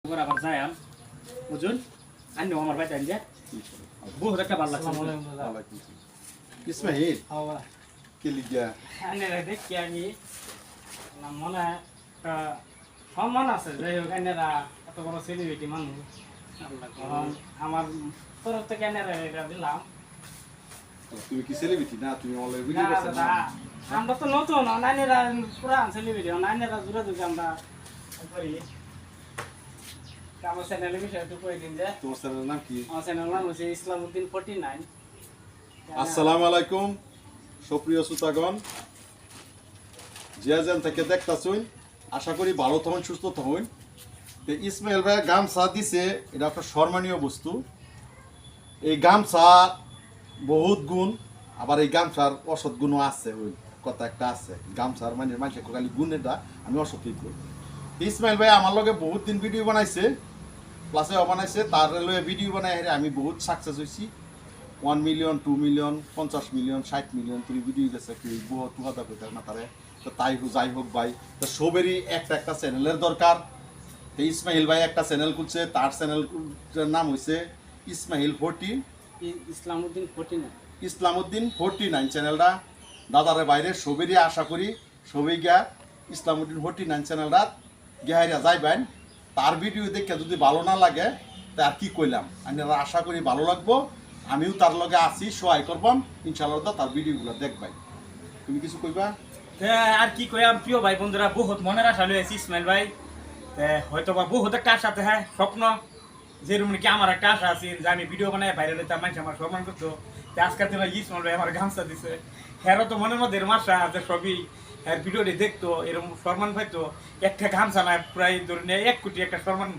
আবার যাই বুঝুন আনি আমার ভাই যে বহুত একটা ভালো লাগছে ইসমাইল কে লিগা আনি দেখি আমি মনে সম্মান আছে যাই হোক আনেরা এত বড় সেলিব্রিটি মানুষ আমার তরফ থেকে আনেরা এটা দিলাম। তুমি কি সেলিব্রিটি না তুমি অলরেডি ভিডিও করছ না আমরা তো নতুন নাইনেরা পুরান সেলিব্রিটি নাইনেরা জুড়ে জুড়ে আমরা করি। আমার চ্যানেলের বিষয়ে একটু কই দিন যে তোমার চ্যানেলের নাম কি? আমার চ্যানেলের নাম হচ্ছে ইসলামউদ্দিন 49। আসসালামু আলাইকুম সুপ্রিয় শ্রোতাগণ, জিয়াজান থেকে দেখতাছুন, আশা করি ভালো থাকুন সুস্থ থাকুন। ইসমাইল ভাই গামছা দিছে, এটা একটা সম্মানীয় বস্তু। এই গামছা বহুত গুণ, আবার এই গামছার অসৎ গুণও আছে, ওই কথা একটা আছে গামছার মানে মানুষের খালি গুণেরটা আমি অসৎই করি। ইসমাইল ভাই আমার লগে বহুত দিন ভিডিও বানাইছে, ক্লাসেও বানাইছে, তার লগে ভিডিও বানাই আমি বহুত সাকসেস হয়েছি। 1 মিলিয়ন 2 মিলিয়ন 50 মিলিয়ন 60 মিলিয়ন তুমি ভিডিও গেছে কি বহুত কথা কইতার না তারে। তো তাই যাই হোক ভাই, তো সবেরই একটা একটা চ্যানেলের দরকার। তো ইসমাইল ভাই একটা চ্যানেল খুলছে, তার চ্যানেলের নাম হয়েছে ইসমাইল 14 ইসলামউদ্দিন 49 চ্যানেলটা। দাদারে বাইরে সবেরই আশা করি সবই গিয়া ইসলামউদ্দিন 49 চ্যানেলটা গিয়া যাইবেন। তার ভিডিও দেখে যদি ভালো না লাগে তা আর কি কইলাম, আমি আশা করি ভালো লাগবো। আমিও তার লগে আছি, সহায় করবাম ইনশাআল্লাহ। তার ভিডিওগুলো দেখবাই। তুমি কিছু কইবা? আর কি কইম প্রিয় ভাই বন্ধুরা, বহুত মনের আশা লইছি ইসমাইল ভাই। হয়তো বা বহুত একটা আশাতে হ্যাঁ স্বপ্ন যেরকম কি আমার একটা আশা আছে যে আমি ভিডিও বানাই বাইরে লইতাম, মানুষ আমার সম্মান করতো। আজকের দিনে ইসমাইল ভাই আমার গামছা দিছে, হেরও তো মনের মধ্যে এরকম আশা যে সবই হ্যাঁ ভিডিওটি দেখতো, এরকম সম্মান পাইতো। একটা গামছা না প্রায় ধরুন 1 কোটি একটা সম্মান,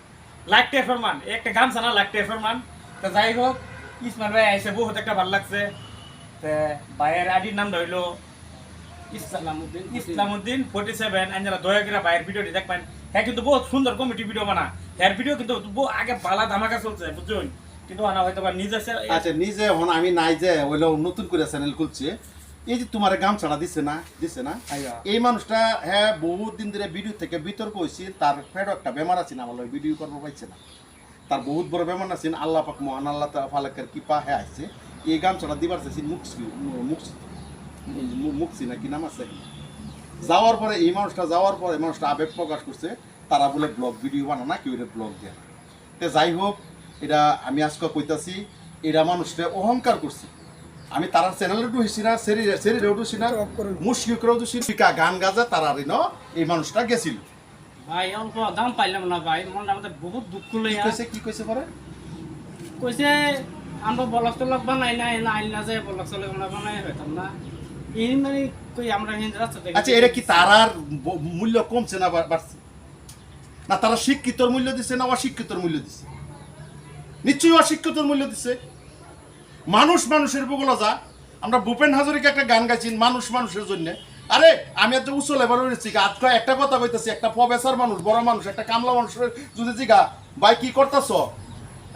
লাখ টাকা সম্মান, একটা গামছা না লাখ টাকা সম্মান। তা যাই হোক ইসমাইল ভাই আইসে বহুত একটা ভালো লাগছে। ভাইয়ের আইডির নামটা হইলো ইসলামউদ্দিন 47। আপনারা দয়া করে ভাইয়ের ভিডিওটি দেখবেন। হ্যাঁ কিন্তু বহুত সুন্দর কমেডি ভিডিও বানা, হ্যার ভিডিও কিন্তু আগে বালা ধামাকা চলছে বুঝছেন, কিন্তু আনা হয়তো বা নিজে আচ্ছা নিজে হন আমি নাই যে ওইলো নতুন করে চ্যানেল খুলছে। এই যে তোমার গামছাড়া দিছে না এই মানুষটা হ্যাঁ বহুত দিন ধরে ভিডিও থেকে বিতর্ক হয়েছে। তার ফেরো একটা বেমার আছে না, আমার ভিডিও করবো পাইছে না। তার বহুত বড় বেমার আছে, আল্লাহ পাক মহান আল্লাহ ফালাকের কৃপা হ্যাঁ আসছে। এই গামছাড়া দিবার চাইছি মুক্সি না কি নাম আছে। যাওয়ার পরে এই মানুষটা আবেগ প্রকাশ করছে, তারা বলে ব্লগ ভিডিও বানা না, কেউ এটা ব্লগ দেয় না। তো যাই হোক, এটা আমি আজকে কইতাছি, এরা মানুষটা অহংকার করছে। আমি তার চ্যানেলে ঢুকছি না, শরীরে ঢুকছি না, মুশকিলেও ঢুকছি গান গাজা তারা এই মানুষটা গেছিল। ভাই অল্প দাম পাইলাম না ভাই, মনটা আমাদের বহুত দুঃখ লইয়া। কি কইছে পরে? কইছে আমরা ব্লগ টলগ বানাই না, আইল না যায় ব্লগ টলগ আমরা বানাই হইতাম না। এই মানে কই আমরা হিন্দু রাস্তা থেকে। আচ্ছা এটা কি তারার মূল্য কমছে না বাড়ছে? না তারা শিক্ষিতর মূল্য দিছে না অশিক্ষিতর মূল্য দিছে? নিশ্চয়ই অশিক্ষিতর মূল্য দিছে। মানুষ মানুষের বগলা যা, আমরা ভূপেন হাজরিকা একটা গান গাইছি মানুষ মানুষের জন্য। আরে আমি এত উচ্চ লেভেল হয়েছি, আজকে একটা কথা কইতেছি, একটা প্রফেসর মানুষ, বড় মানুষ, একটা কামলা মানুষের যদি জিগা ভাই কি করতেছ,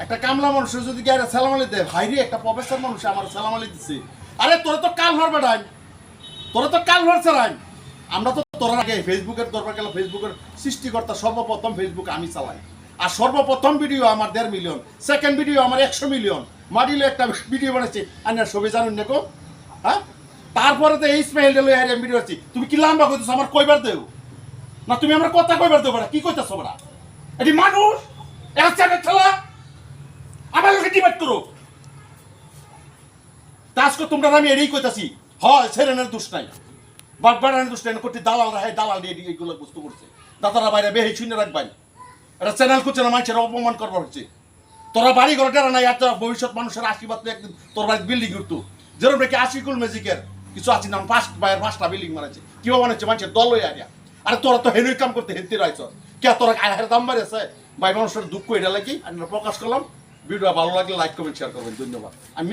একটা কামলা মানুষের যদি গিয়ে সালাম আলি দেয়, ভাই রে একটা প্রফেসর মানুষ আমার সালাম আলি দিচ্ছে। আরে তোরা তো কাল হর বেড়াই, তোরা তো কাল হর চালাই। আমরা তো তোরা আগে ফেসবুকের দরকার গেল, ফেসবুকের সৃষ্টিকর্তা সর্বপ্রথম ফেসবুক আমি চালাই। আর সর্বপ্রথম ভিডিও আমার 1.5 মিলিয়ন, সেকেন্ড ভিডিও আমার 100 মিলিয়ন। মাডিলে একটা ভিডিও বানাচ্ছি, আপনার সবাই জানুন দেখো। হ্যাঁ তারপরে তো এই ইসমাইল ডেলো হারিয়ে ভিডিও আছি। তুমি কি লম্বা কইতেছো, আমার কইবার দেও না, তুমি আমার কথা কইবার দেবো না, কি কইতেছো বড়া? এটি মানুষ এক চ্যানেল খেলা আমার লোকে ডিবেট করো। আজকে তোমরা আমি এটাই কইতাছি, হয় ছেড়েনের দোষ নাই, বাড়ানোর দোষ নাই, করতে দালাল রাখায় দালাল দিয়ে এইগুলো বস্তু করছে। দাদারা বাইরে বেহে শুনে রাখবেন, এটা চ্যানেল করছে না, মানুষের অপমান করবার হচ্ছে। তোরা বাড়ি ঘরে টেরা নাই, এত ভবিষ্যৎ মানুষের আশীর্বাদ একদিন তোর বাড়িতে বিল্ডিং উঠতো। যেরকম নাকি আশিকুল ম্যাজিকের কিছু আছে না, 5টা বিল্ডিং মারাচ্ছে, কিভাবে বানাচ্ছে মানুষের দল হয়ে আরিয়া। আরে তোরা তো হেনুই কাম করতে হেঁটে রাইছ কে, তোরা আয়ের দাম বাড়িয়েছে ভাই, মানুষের দুঃখ এটা লাগি আমরা প্রকাশ করলাম। ভিডিও ভালো লাগলে লাইক কমেন্ট শেয়ার করবেন, ধন্যবাদ। আমি